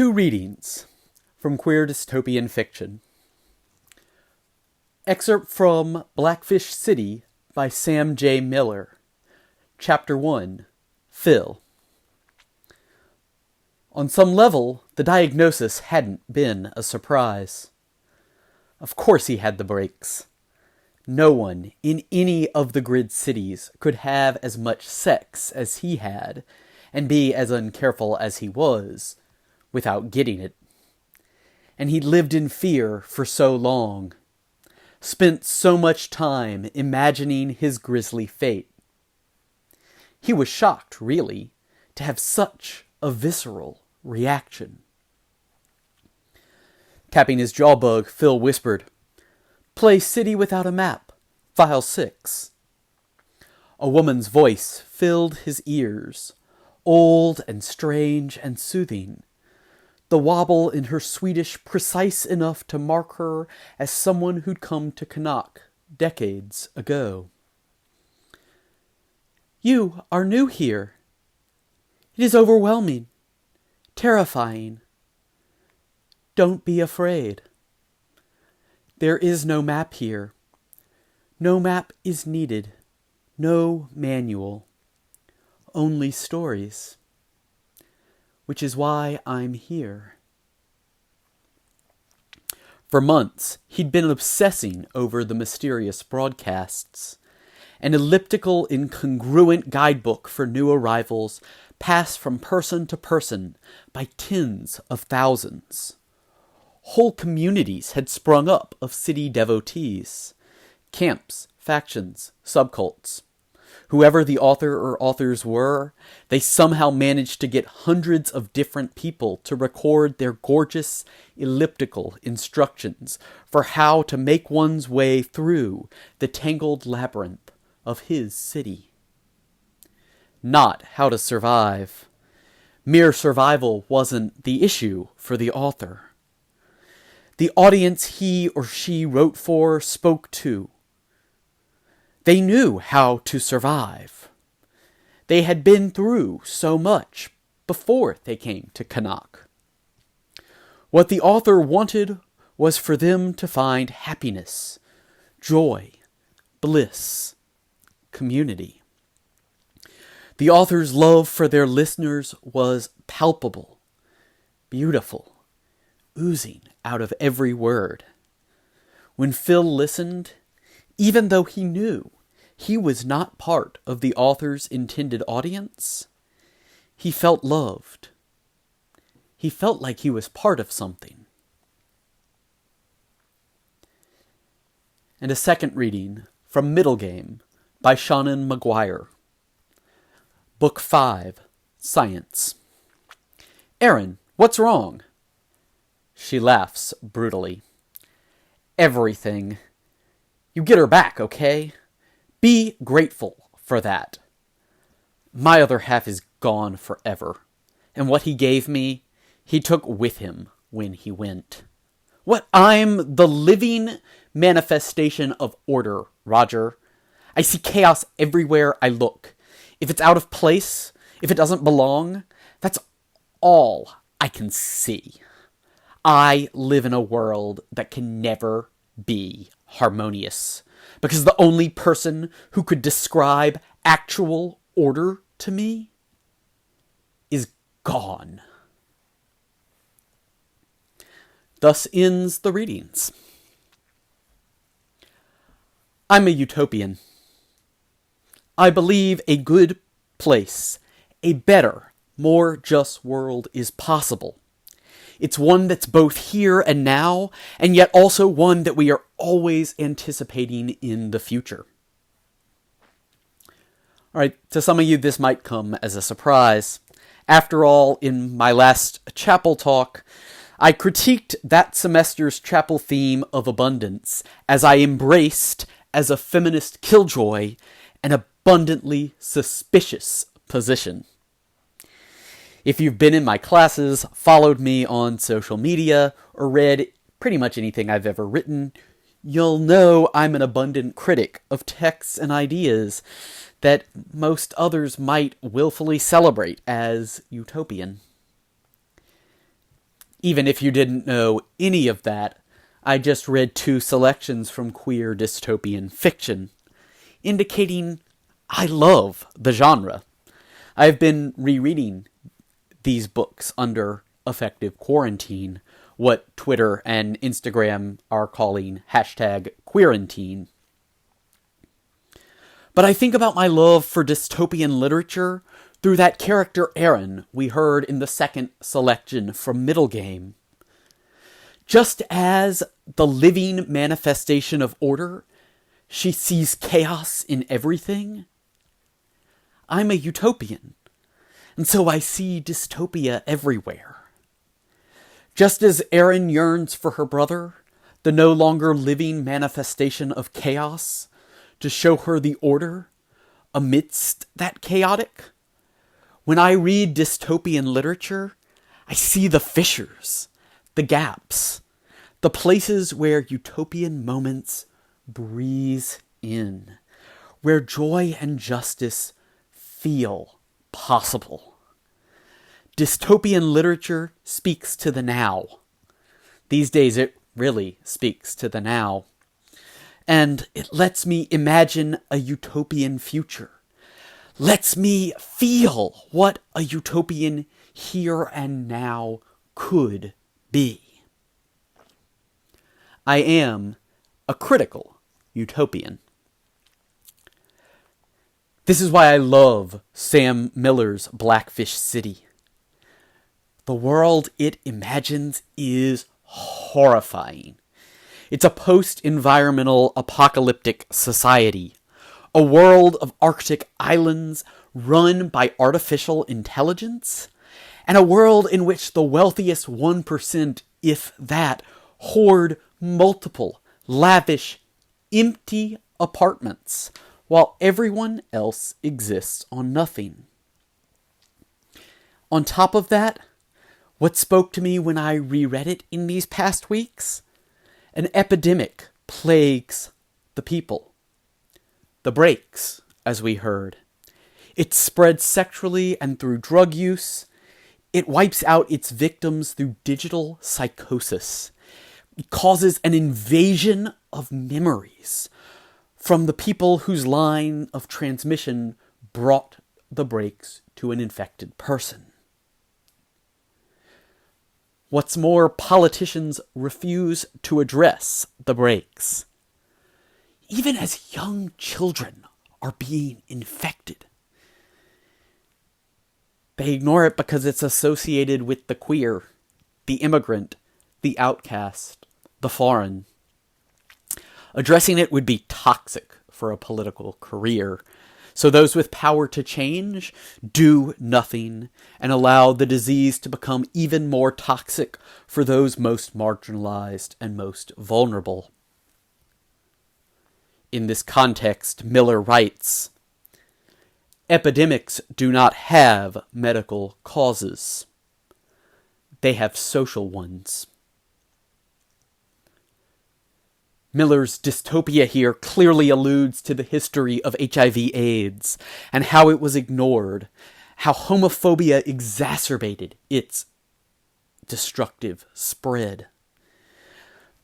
Two readings from queer dystopian fiction. Excerpt from Blackfish City by Sam J. Miller. Chapter 1. Phil. On some level, the diagnosis hadn't been a surprise. Of course he had the breaks. No one in any of the grid cities could have as much sex as he had, and be as uncareful as he was, without getting it. And he'd lived in fear for so long, spent so much time imagining his grisly fate. He was shocked, really, to have such a visceral reaction. Tapping his jawbug, Phil whispered, "Play City Without a Map, File 6. A woman's voice filled his ears, old and strange and soothing, the wobble in her Swedish precise enough to mark her as someone who'd come to Canuck decades ago. "You are new here. It is overwhelming, terrifying. Don't be afraid. There is no map here. No map is needed. No manual. Only stories. Which is why I'm here." For months, he'd been obsessing over the mysterious broadcasts. An elliptical, incongruent guidebook for new arrivals passed from person to person by tens of thousands. Whole communities had sprung up of city devotees. Camps, factions, subcults. Whoever the author or authors were, they somehow managed to get hundreds of different people to record their gorgeous elliptical instructions for how to make one's way through the tangled labyrinth of his city. Not how to survive. Mere survival wasn't the issue for the author. The audience he or she wrote for spoke to. They knew how to survive. They had been through so much before they came to Canuck. What the author wanted was for them to find happiness, joy, bliss, community. The author's love for their listeners was palpable, beautiful, oozing out of every word. When Phil listened, even though he knew he was not part of the author's intended audience, he felt loved. He felt like he was part of something. And a second reading from Middle Game by Shannon McGuire. Book 5, Science. "Erin, what's wrong?" She laughs brutally. "Everything. You get her back, okay? Be grateful for that. My other half is gone forever, and what he gave me, he took with him when he went. What? I'm the living manifestation of order, Roger. I see chaos everywhere I look. If it's out of place, if it doesn't belong, that's all I can see. I live in a world that can never be harmonious, because the only person who could describe actual order to me is gone." Thus ends the readings. I'm a utopian. I believe a good place, a better, more just world is possible. It's one that's both here and now, and yet also one that we are always anticipating in the future. Alright, to some of you this might come as a surprise. After all, in my last chapel talk, I critiqued that semester's chapel theme of abundance as I embraced, as a feminist killjoy, an abundantly suspicious position. If you've been in my classes, followed me on social media, or read pretty much anything I've ever written, you'll know I'm an abundant critic of texts and ideas that most others might willfully celebrate as utopian. Even if you didn't know any of that, I just read 2 selections from queer dystopian fiction, indicating I love the genre. I've been rereading these books under effective quarantine, what Twitter and Instagram are calling #queerantine. But I think about my love for dystopian literature through that character Erin we heard in the 2nd selection from Middle Game. Just as the living manifestation of order, she sees chaos in everything. I'm a utopian, and so I see dystopia everywhere. Just as Erin yearns for her brother, the no longer living manifestation of chaos, to show her the order amidst that chaotic, when I read dystopian literature, I see the fissures, the gaps, the places where utopian moments breeze in, where joy and justice feel possible. Dystopian literature speaks to the now. These days it really speaks to the now. And it lets me imagine a utopian future. Lets me feel what a utopian here and now could be. I am a critical utopian. This is why I love Sam Miller's Blackfish City. The world it imagines is horrifying. It's a post-environmental apocalyptic society, a world of Arctic islands run by artificial intelligence, and a world in which the wealthiest 1%, if that, hoard multiple, lavish, empty apartments, while everyone else exists on nothing. On top of that, what spoke to me when I reread it in these past weeks? An epidemic plagues the people. The breaks, as we heard. It spreads sexually and through drug use. It wipes out its victims through digital psychosis. It causes an invasion of memories from the people whose line of transmission brought the breaks to an infected person. What's more, politicians refuse to address the breaks. Even as young children are being infected. They ignore it because it's associated with the queer, the immigrant, the outcast, the foreign. Addressing it would be toxic for a political career. So those with power to change do nothing and allow the disease to become even more toxic for those most marginalized and most vulnerable. In this context, Miller writes, "Epidemics do not have medical causes. They have social ones." Miller's dystopia here clearly alludes to the history of HIV/AIDS and how it was ignored, how homophobia exacerbated its destructive spread.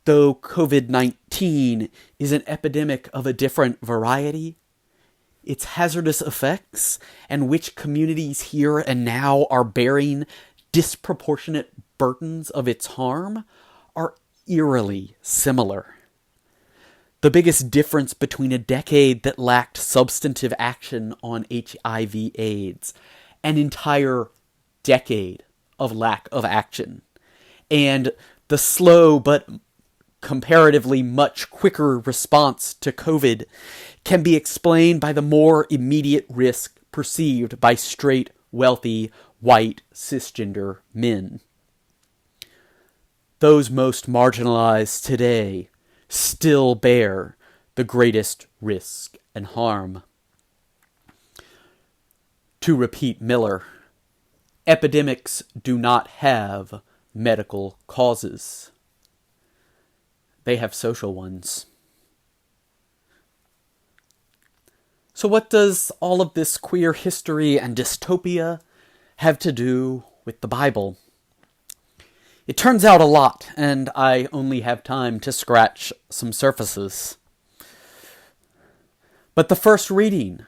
Though COVID-19 is an epidemic of a different variety, its hazardous effects and which communities here and now are bearing disproportionate burdens of its harm are eerily similar. The biggest difference between a decade that lacked substantive action on HIV/AIDS, an entire decade of lack of action, and the slow but comparatively much quicker response to COVID can be explained by the more immediate risk perceived by straight, wealthy, white, cisgender men. Those most marginalized today still bear the greatest risk and harm. To repeat Miller, epidemics do not have medical causes. They have social ones. So what does all of this queer history and dystopia have to do with the Bible? It turns out a lot, and I only have time to scratch some surfaces. But the first reading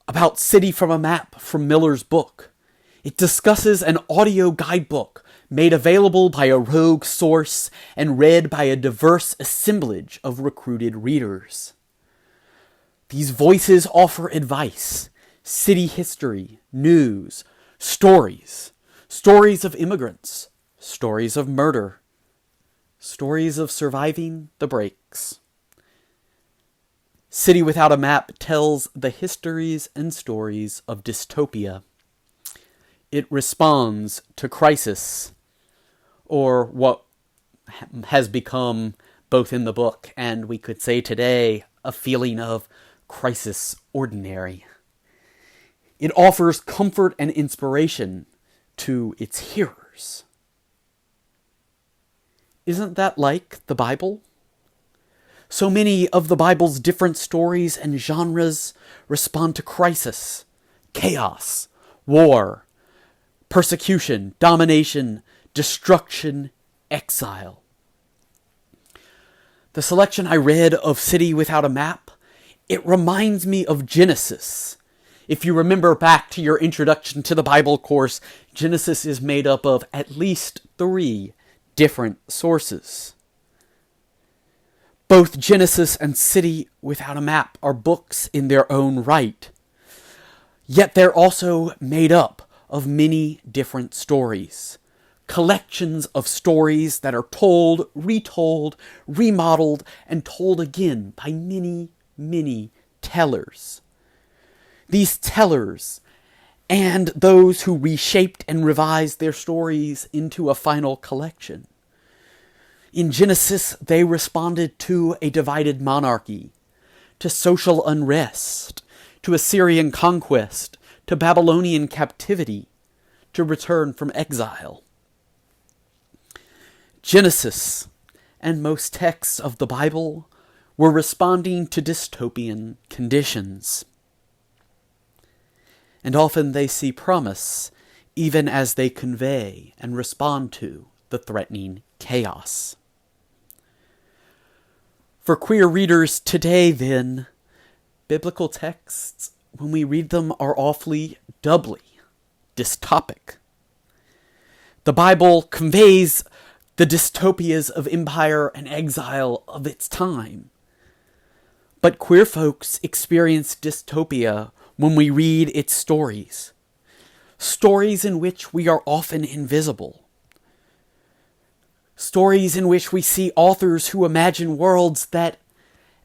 about City from a Map from Miller's book, it discusses an audio guidebook made available by a rogue source and read by a diverse assemblage of recruited readers. These voices offer advice, city history, news, stories of immigrants, stories of murder, stories of surviving the breaks. City Without a Map tells the histories and stories of dystopia. It responds to crisis, or what has become, both in the book and we could say today, a feeling of crisis ordinary. It offers comfort and inspiration to its hearers. Isn't that like the Bible? So many of the Bible's different stories and genres respond to crisis, chaos, war, persecution, domination, destruction, exile. The selection I read of City Without a Map, it reminds me of Genesis. If you remember back to your introduction to the Bible course, Genesis is made up of at least 3 different sources. Both Genesis and City Without a Map are books in their own right. Yet they're also made up of many different stories. Collections of stories that are told, retold, remodeled, and told again by many, many tellers. These tellers, and those who reshaped and revised their stories into a final collection. In Genesis, they responded to a divided monarchy, to social unrest, to Assyrian conquest, to Babylonian captivity, to return from exile. Genesis and most texts of the Bible were responding to dystopian conditions. And often they see promise even as they convey and respond to the threatening chaos. For queer readers today, then, biblical texts, when we read them, are awfully doubly dystopic. The Bible conveys the dystopias of empire and exile of its time. But queer folks experience dystopia when we read its stories. Stories in which we are often invisible. Stories in which we see authors who imagine worlds that,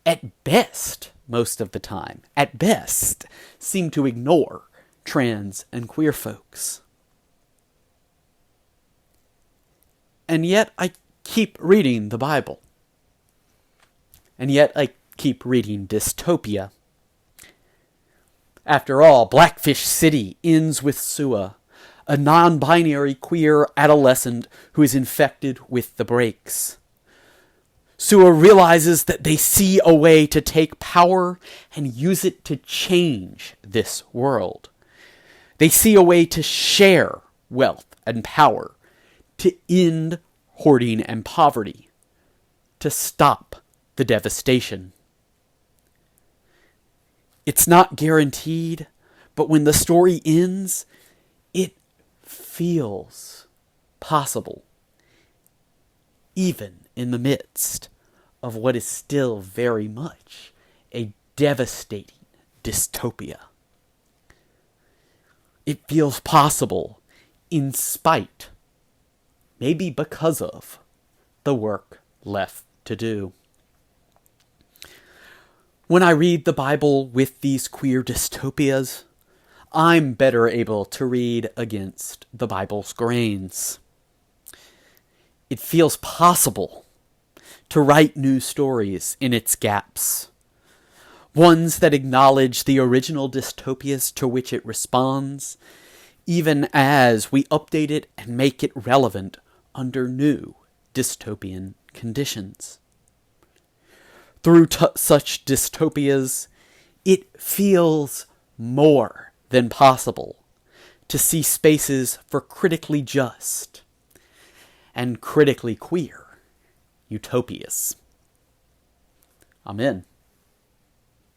at best, most of the time, at best, seem to ignore trans and queer folks. And yet I keep reading the Bible. And yet I keep reading dystopia. After all, Blackfish City ends with Sua, a non-binary queer adolescent who is infected with the breaks. Sua realizes that they see a way to take power and use it to change this world. They see a way to share wealth and power, to end hoarding and poverty, to stop the devastation. It's not guaranteed, but when the story ends, it feels possible, even in the midst of what is still very much a devastating dystopia. It feels possible in spite, maybe because of, the work left to do. When I read the Bible with these queer dystopias, I'm better able to read against the Bible's grains. It feels possible to write new stories in its gaps, ones that acknowledge the original dystopias to which it responds, even as we update it and make it relevant under new dystopian conditions. Through such dystopias, it feels more than possible to see spaces for critically just and critically queer utopias. Amen.